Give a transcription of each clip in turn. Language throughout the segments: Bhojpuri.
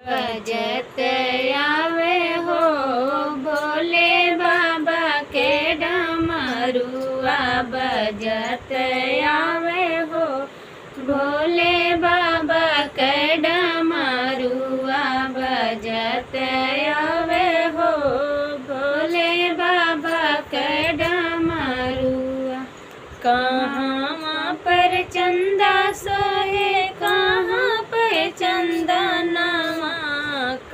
बजत आवे हो भोले बाबा के डमरुआ बजत आवे हो भोले बाबा के डमरुआ बजत आवे हो भोले बाबा के डमरुआ। कहाँ पर चंदा सोहे कहाँ पर चंदनवा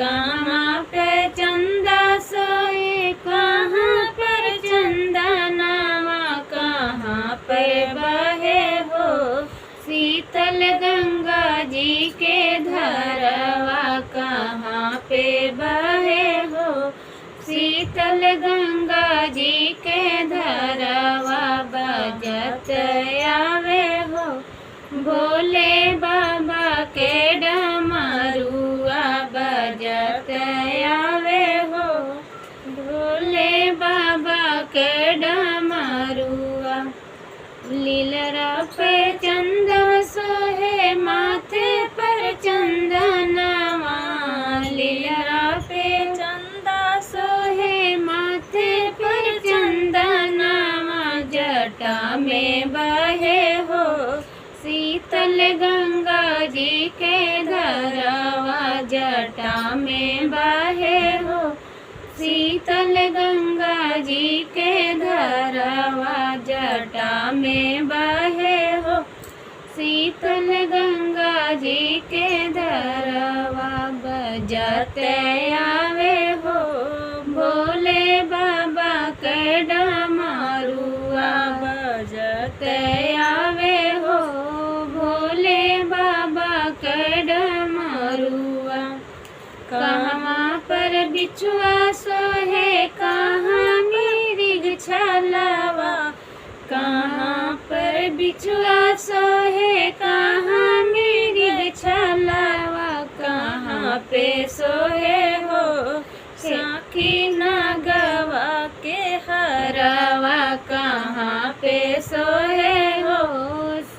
कहाँ पे चंदा सोए कहाँ पर चंदनवा कहाँ पे बहे हो शीतल गंगा जी के धरवा कहाँ पे बहे हो शीतल गंगा जी के धरवा बजत आवे हो भोले बाबा के डमरुआ बजत आवे हो भोले बाबा के डमरुआ। लीलरा पे चंदा सोहे माथे पर चंदनवा लीलरा पे चंदा सोहे माथे पर चंदनवा जटा में बहे हो शीतल गंगा जी के धरवा जटा में बहे हो शीतल गंगा जी के धरवा जटा में बहे हो शीतल गंगा जी के धरवा बजत आवे हो भोले बाबा के डमरुआ बजत आवे हो भोले बाबा के डमरुआ। कहाँ पर बिछुआ सोहे कहाँ मिर्ग छलवा कहाँ पर बिछुआ सोहे कहाँ मिर्ग छलवा कहाँ पे सोहे हो साखी नागवा के हरवा कहाँ पे सोहे हो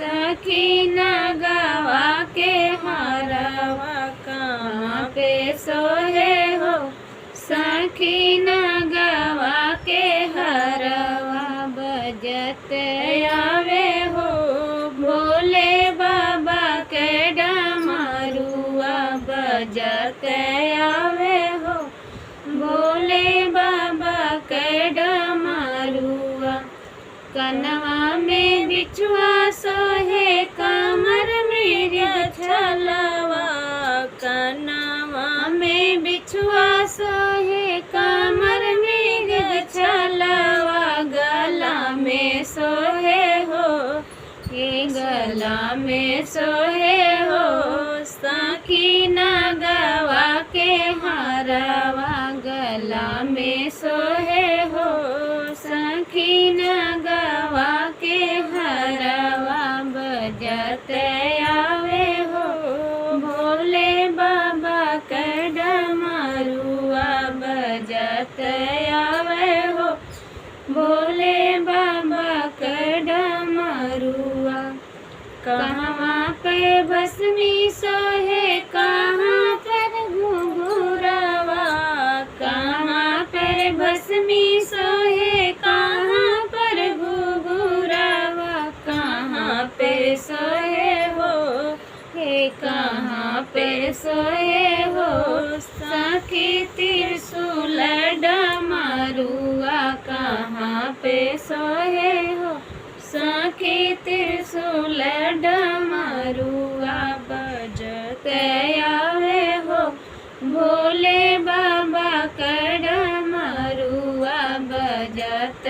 सखी नागवा के हरवा कहाँ पे सोहे हो सखी नागवा के हरवा बजत आवे हो भोले बाबा के डमरुआ बजत आवे हो भोले बाबा के डमरुआ। कनवा में बिछुआ सोहे कमर मृग छलवा कनवा में बिछुआ सोहे कमर मृग छलवा गला में सोहे हो ये गला में सोहे हो सखी नागवा के हरवा गला में सोहे हो सखी नागवा के हरवा बजत आवे हो भोले बाबा के डमरुआ बजत आवे हो भोले बाबा के डमरुआ। कहाँ पे भस्मी सोहे कहाँ पर घुघुरवा कहाँ पर भस्मी सोहे कहाँ पर घुघुरवा कहाँ पे सोहे हो हे कहाँ पे सोहे हो सखी त्रिशूल डमरुआ कहाँ पे सोहे हो सखी त्रिशूल डमरुआ बजत आवे हो भोले बाबा का डमरुआ बजत